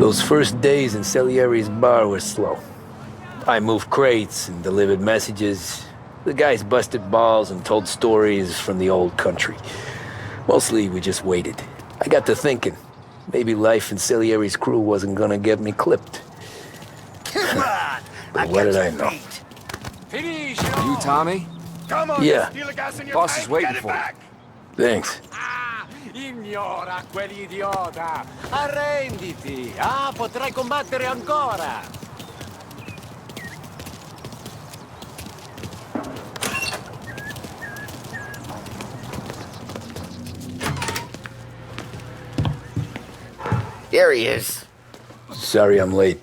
Those first days in Salieri's bar were slow. I moved crates and delivered messages. The guys busted balls and told stories from the old country. Mostly, we just waited. I got to thinking, maybe life in Salieri's crew wasn't gonna get me clipped. Come on! But what did I know? You, Tommy? Come on, Yeah. steal the gas in your Boss tank, is waiting get it for you. back. Thanks. Ignora quell'idiota! Arrenditi! Potrai combattere ancora! There he is. Sorry I'm late.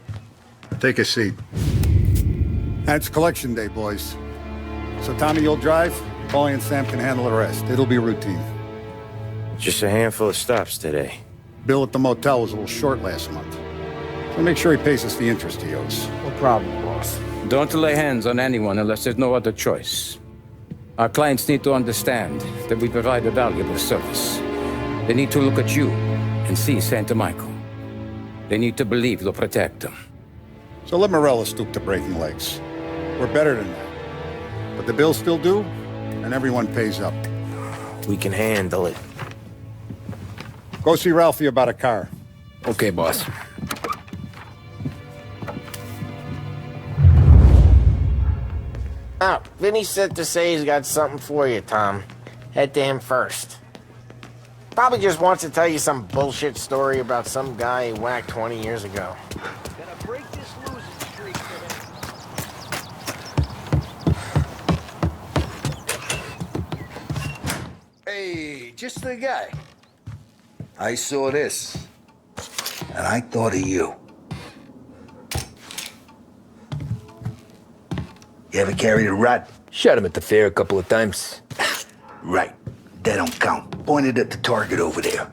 Take a seat. And it's collection day, boys. So Tommy, you'll drive. Paulie and Sam can handle the rest. It'll be routine. Just a handful of stops today. Bill at the motel was a little short last month. So make sure he pays us the interest he owes. No problem, boss. Don't lay hands on anyone unless there's no other choice. Our clients need to understand that we provide a valuable service. They need to look at you and see Santa Michael. They need to believe you'll protect them. So let Morella stoop to breaking legs. We're better than that. But the bills still due, and everyone pays up. We can handle it. Go see Ralphie about a car. Okay, boss. Oh, Vinny said to say he's got something for you, Tom. Head to him first. Probably just wants to tell you some bullshit story about some guy he whacked 20 years ago. Gonna break this losing streak today. Hey, just the guy. I saw this, and I thought of you. You ever carried a rod? Shot him at the fair a couple of times. Right. That don't count. Pointed at the target over there.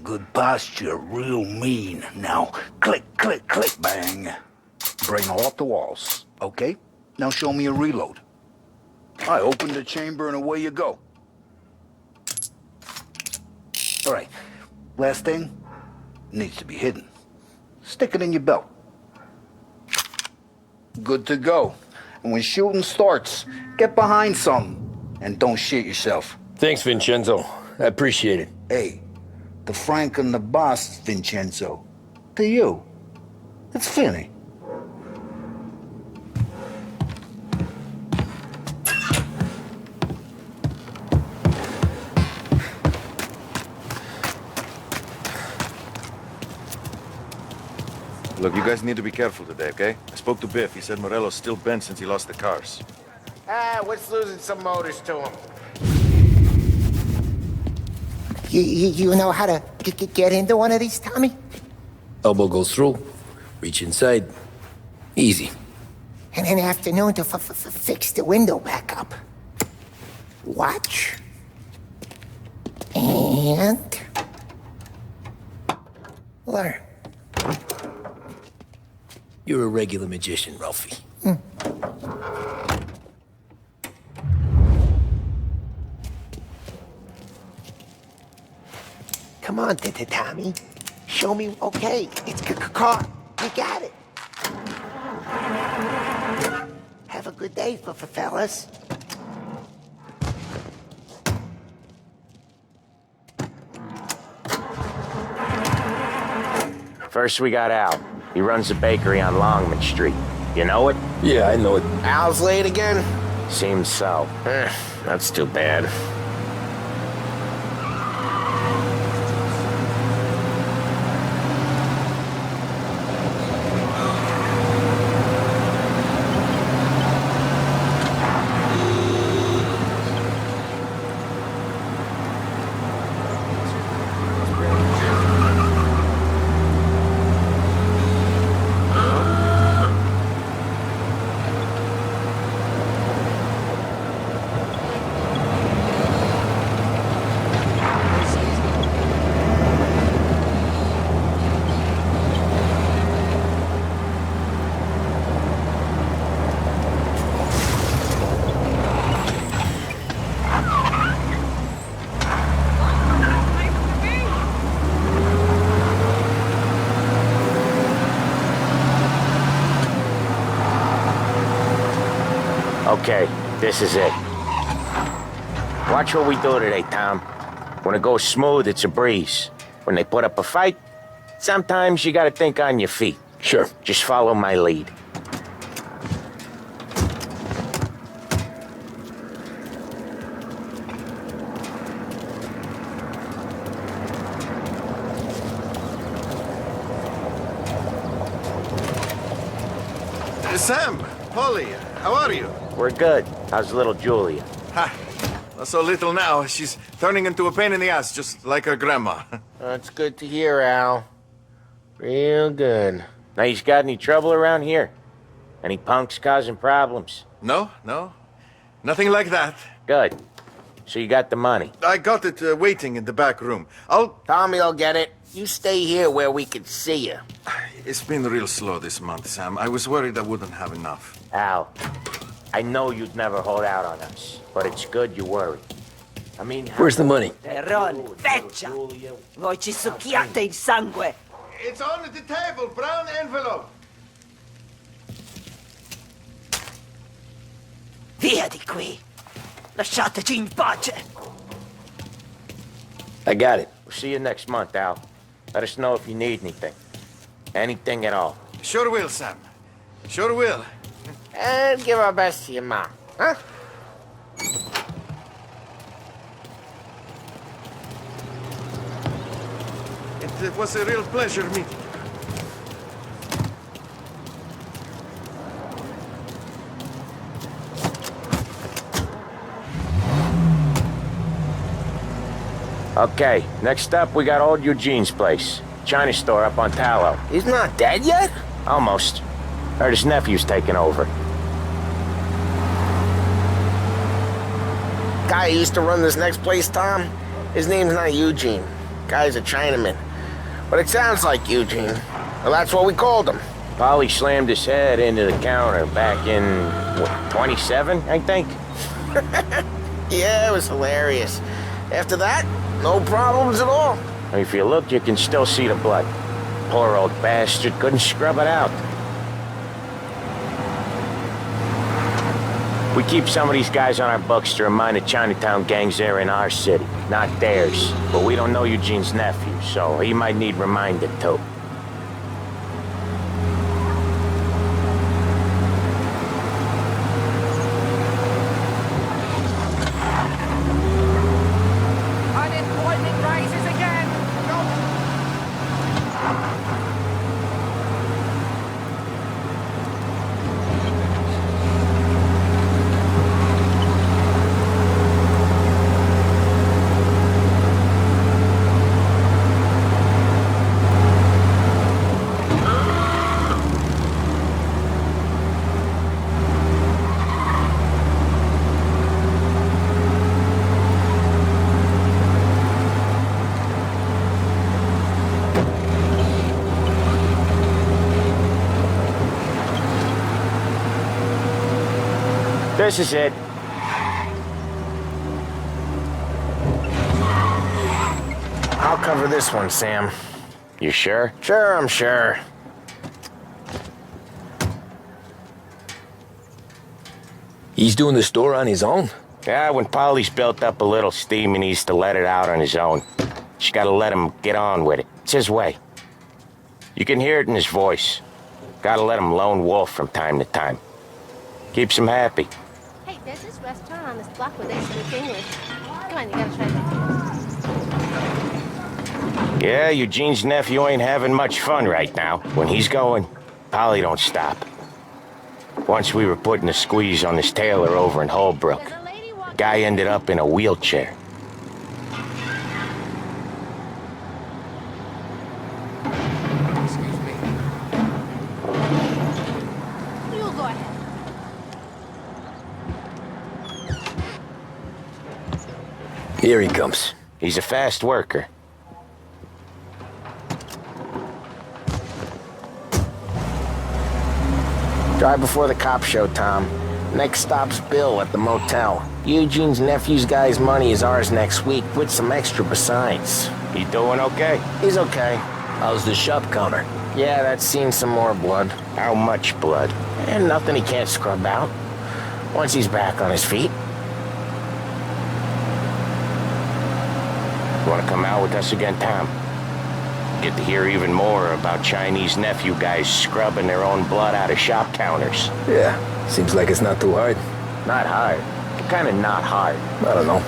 Good posture, real mean. Now, click, click, click, bang. Bring off the walls, okay? Now show me a reload. I open the chamber and away you go. All right, last thing, needs to be hidden. Stick it in your belt. Good to go. And when shooting starts, get behind something and don't shit yourself. Thanks, Vincenzo. I appreciate it. Hey, the Frank and the boss, Vincenzo. To you, it's Finny. Look, you guys need to be careful today, okay? I spoke to Biff. He said Morello's still bent since he lost the cars. What's losing some motors to him? You know how to get into one of these, Tommy? Elbow goes through, reach inside. Easy. And an afternoon to fix the window back up. Watch. And... learn. You're a regular magician, Ralphie. Come on, Tommy. Show me, okay, it's car. You got it. Have a good day, fellas. First we got Al. He runs a bakery on Longman Street. You know it? Yeah, I know it. Al's late again? Seems so. That's too bad. This is it. Watch what we do today, Tom. When it goes smooth, it's a breeze. When they put up a fight, sometimes you gotta think on your feet. Sure. Just follow my lead. Sam, Polly, how are you? We're good. How's little Julia? Ha! Not so little now. She's turning into a pain in the ass, just like her grandma. That's good to hear, Al. Real good. Now, you got any trouble around here? Any punks causing problems? No, no. Nothing like that. Good. So you got the money? I got it waiting in the back room. Tommy'll get it. You stay here where we can see you. It's been real slow this month, Sam. I was worried I wouldn't have enough. Al, I know you'd never hold out on us, but it's good you worry. I mean... Where's the money? Terron, feccia! Voi ci succhiate il sangue! It's on the table, brown envelope. Via di qui! Lasciateci in pace! I got it. We'll see you next month, Al. Let us know if you need anything. Anything at all. Sure will, Sam. Sure will. And give our best to your mom, huh? It was a real pleasure meeting you. Okay, next up, we got old Eugene's place. China store up on Tallow. He's not dead yet? Almost. Heard his nephew's taking over. Guy who used to run this next place, Tom, his name's not Eugene. Guy's a Chinaman. But it sounds like Eugene. Well, that's what we called him. Polly slammed his head into the counter back in, what, 27, I think? Yeah, it was hilarious. After that, no problems at all. If you look, you can still see the blood. Poor old bastard couldn't scrub it out. We keep some of these guys on our books to remind the Chinatown gangs they're in our city, not theirs. But we don't know Eugene's nephew, so he might need reminded too. Unemployment rises again! This is it. I'll cover this one, Sam. You sure? Sure, I'm sure. He's doing the store on his own? Yeah, when Polly's built up a little steam, he needs to let it out on his own. She gotta let him get on with it. It's his way. You can hear it in his voice. Gotta let him lone wolf from time to time. Keeps him happy. Hey, there's this restaurant on this block where they speak English. Come on, you gotta try that. Yeah, Eugene's nephew ain't having much fun right now. When he's going, Polly don't stop. Once we were putting a squeeze on this tailor over in Holbrook. Guy ended up in a wheelchair. Excuse me. You go ahead. Here he comes. He's a fast worker. Drive before the cops show, Tom. Next stop's Bill at the motel. Eugene's nephew's guy's money is ours next week, with some extra besides. He doing okay? He's okay. How's the shop counter? Yeah, that's seen some more blood. How much blood? And nothing he can't scrub out. once he's back on his feet. You want to come out with us again, Tom? Get to hear even more about Chinese nephew guys scrubbing their own blood out of shop counters. Yeah, seems like it's not too hard. Not hard. Kind of not hard. I don't know.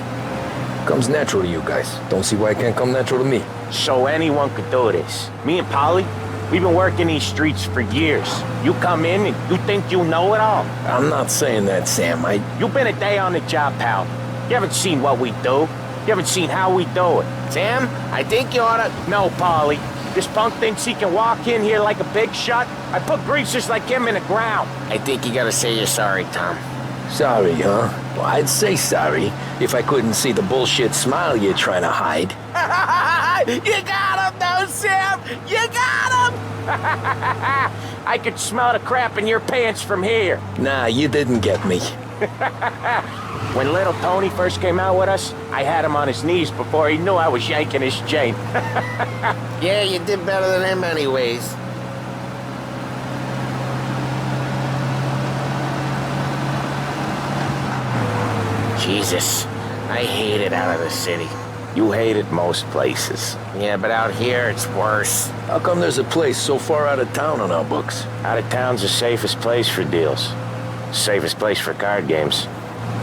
Comes natural to you guys. Don't see why it can't come natural to me. So anyone could do this. Me and Polly, we've been working these streets for years. You come in and you think you know it all. I'm not saying that, Sam. You've been a day on the job, pal. You haven't seen what we do. You haven't seen how we do it. Sam, I think you oughta... No, Polly. This punk thinks he can walk in here like a big shot. I put greasers like him in the ground. I think you gotta say you're sorry, Tom. Sorry, huh? Well, I'd say sorry if I couldn't see the bullshit smile you're trying to hide. You got him, though, Sam! You got him! I could smell the crap in your pants from here. Nah, you didn't get me. When little Tony first came out with us, I had him on his knees before he knew I was yanking his chain. Yeah, you did better than him anyways. Jesus, I hate it out of the city. You hate it most places. Yeah, but out here it's worse. How come there's a place so far out of town on our books? Out of town's the safest place for deals. Safest place for card games.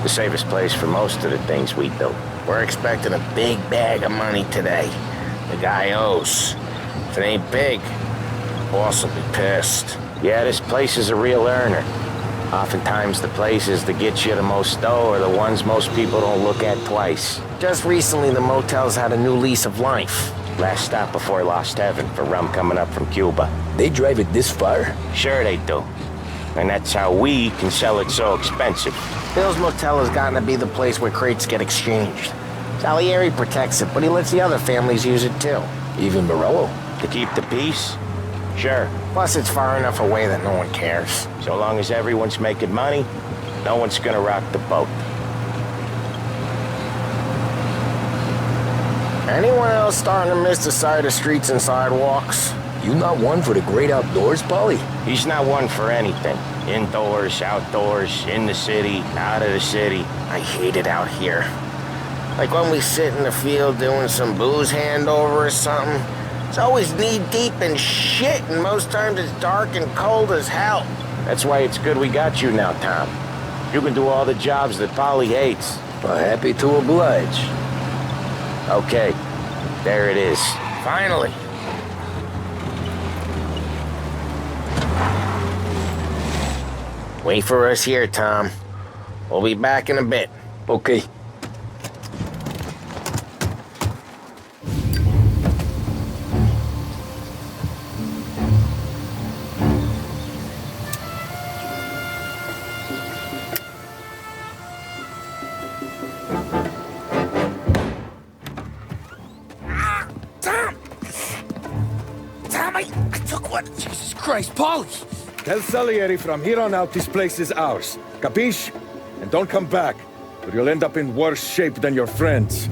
The safest place for most of the things we do. We're expecting a big bag of money today. The guy owes. If it ain't big, the boss will be pissed. Yeah, this place is a real earner. Oftentimes the places that get you the most dough are the ones most people don't look at twice. Just recently, the motel's had a new lease of life. Last stop before Lost Heaven for rum coming up from Cuba. They drive it this far? Sure they do. And that's how we can sell it so expensive. Bill's Motel has gotten to be the place where crates get exchanged. Salieri protects it, but he lets the other families use it too. Even Morello? To keep the peace? Sure. Plus, it's far enough away that no one cares. So long as everyone's making money, no one's gonna rock the boat. Anyone else starting to miss the sight of streets and sidewalks? You not one for the great outdoors, Polly? He's not one for anything. Indoors, outdoors, in the city, out of the city. I hate it out here. Like when we sit in the field doing some booze handover or something. It's always knee-deep in shit, and most times it's dark and cold as hell. That's why it's good we got you now, Tom. You can do all the jobs that Polly hates. Well, happy to oblige. Okay, there it is. Finally. Wait for us here, Tom. We'll be back in a bit. Okay. Christ, Polly! Tell Salieri from here on out this place is ours. Capiche? And don't come back, or you'll end up in worse shape than your friends.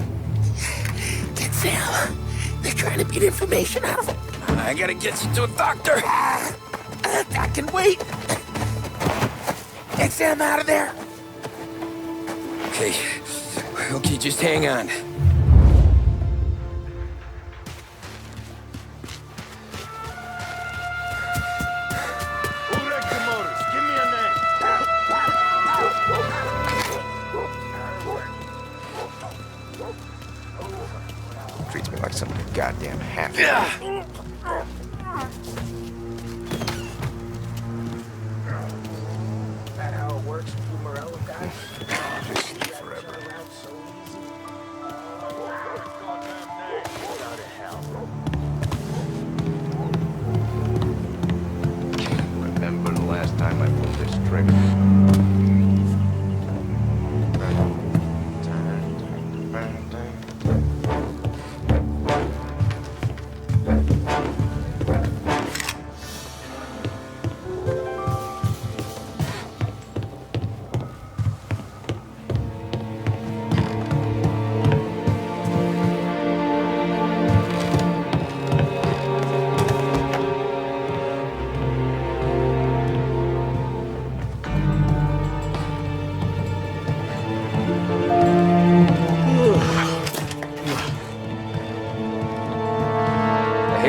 Get Sam. They're trying to beat information out of him. I gotta get you to a doctor. I can wait. Get Sam out of there. Okay, just hang on. Treats me like some goddamn half. That how it works with you Morello guys? Forever. Remember the last time I pulled this trigger?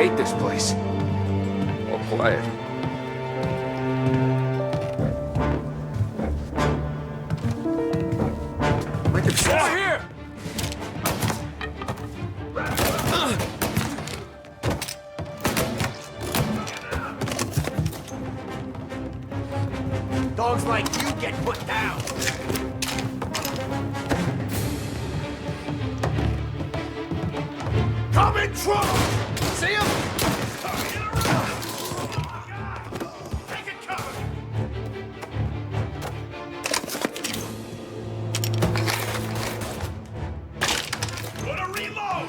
hate this place. All quiet. Over here! Dogs like you get put down. Coming through! See him? Take it cover! Gonna reload!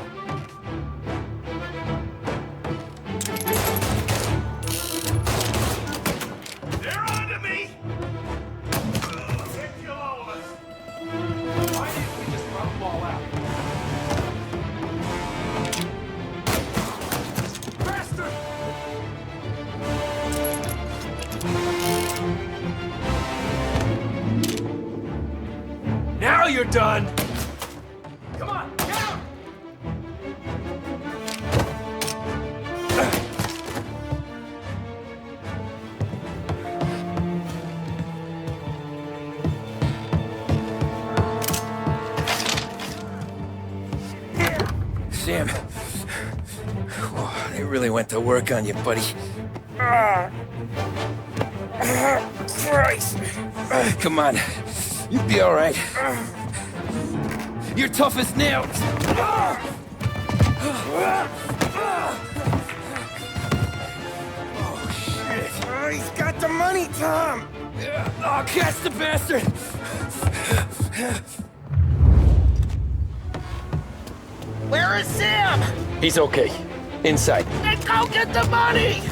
They're onto me! Can't kill all of us! Why didn't we just run them all out? Bastard! Now you're done! Come on, get out! Sam. Oh, they really went to work on you, buddy. Christ. Come on. You'll be all right. You're tough as nails. Oh, shit. Oh, he's got the money, Tom. Oh, catch the bastard. Where is Sam? He's okay. Inside. Then go get the money!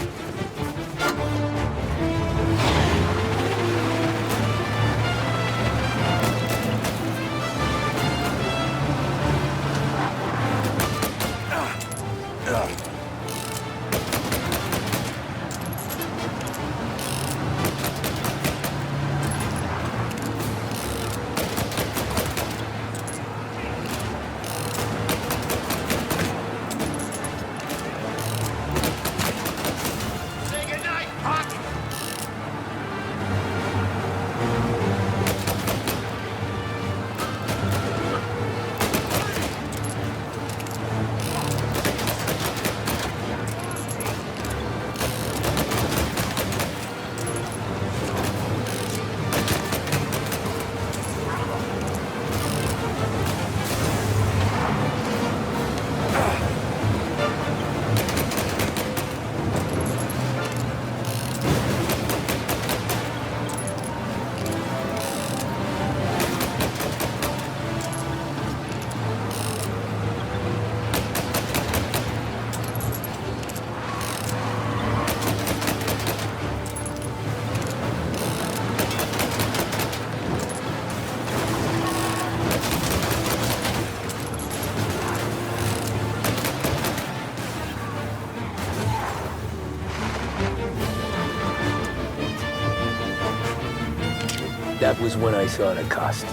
That was when I saw the cost.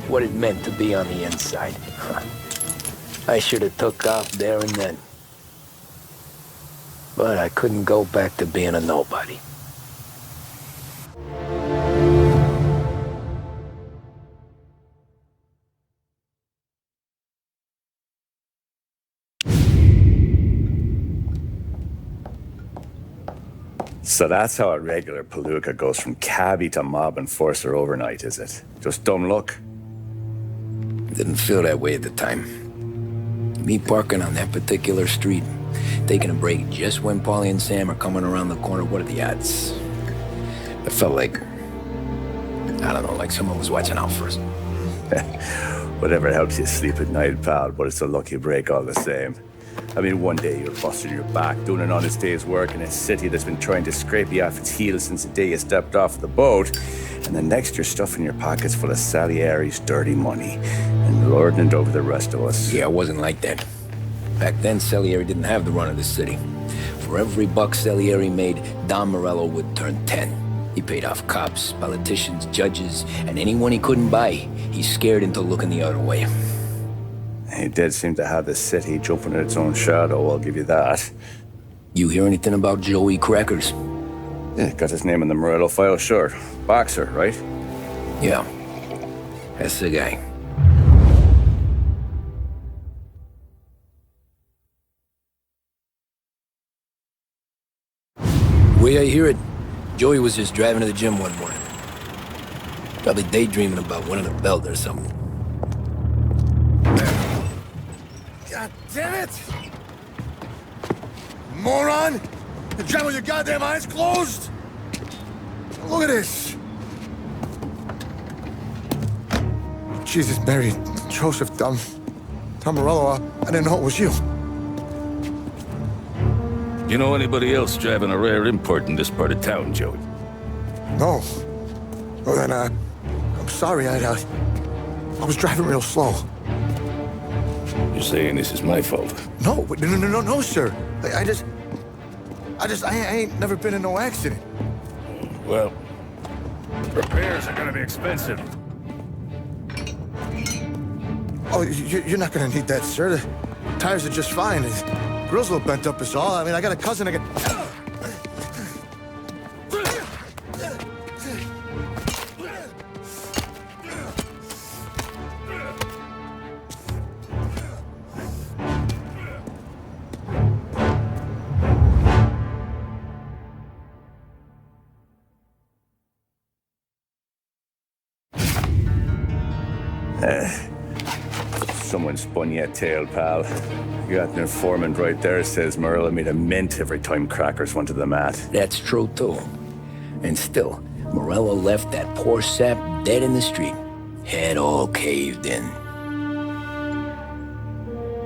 What it meant to be on the inside. I should have took off there and then. But I couldn't go back to being a nobody. So that's how a regular palooka goes from cabbie to mob enforcer overnight, is it? Just dumb luck? Didn't feel that way at the time. Me parking on that particular street, taking a break just when Paulie and Sam are coming around the corner, what are the odds? It felt like, I don't know, like someone was watching out for us. Whatever helps you sleep at night, pal, but it's a lucky break all the same. I mean, one day you're busting your back, doing an honest day's work in a city that's been trying to scrape you off its heels since the day you stepped off the boat, and the next you're stuffing your pockets full of Salieri's dirty money and lording it over the rest of us. Yeah, it wasn't like that. Back then, Salieri didn't have the run of the city. For every buck Salieri made, Don Morello would turn 10. He paid off cops, politicians, judges, and anyone he couldn't buy, he scared into looking the other way. He did seem to have the city jumping at its own shadow, I'll give you that. You hear anything about Joey Crackers? Yeah, got his name in the Morello file, sure. Boxer, right? Yeah. That's the guy. Way I hear it, Joey was just driving to the gym one morning. Probably daydreaming about winning a belt or something. God damn it! Moron! You jam with your goddamn eyes closed? Look at this! Jesus, Mary, Joseph, Tom Morello, I didn't know it was you. You know anybody else driving a rare import in this part of town, Joey? No. Well then, I'm sorry, I was driving real slow. You're saying this is my fault? No, sir. I ain't never been in no accident. Well, repairs are gonna be expensive. Oh, you're not gonna need that, sir. The tires are just fine. The grill's a little bent up is all. I mean, I got a cousin that can... Someone spun you a tail, pal. You got an informant right there says Morello made a mint every time Crackers went to the mat. That's true, too. And still, Morello left that poor sap dead in the street. Head all caved in.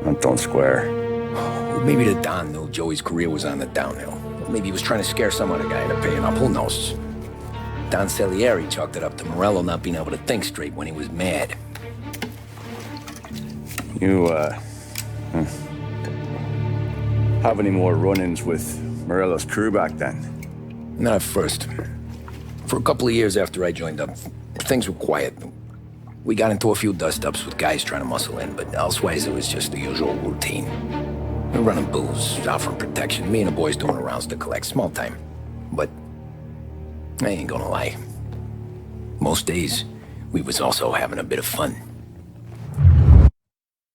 That don't square. Well, maybe the Don knew Joey's career was on the downhill. Maybe he was trying to scare some other guy into paying up. Who knows? Don Salieri chalked it up to Morello not being able to think straight when he was mad. You, have any more run-ins with Morello's crew back then? Not at first. For a couple of years after I joined up, things were quiet. We got into a few dust-ups with guys trying to muscle in, but elsewise it was just the usual routine. We're running booze, offering protection, me and the boys doing the rounds to collect, small time. But I ain't gonna lie. Most days, we was also having a bit of fun.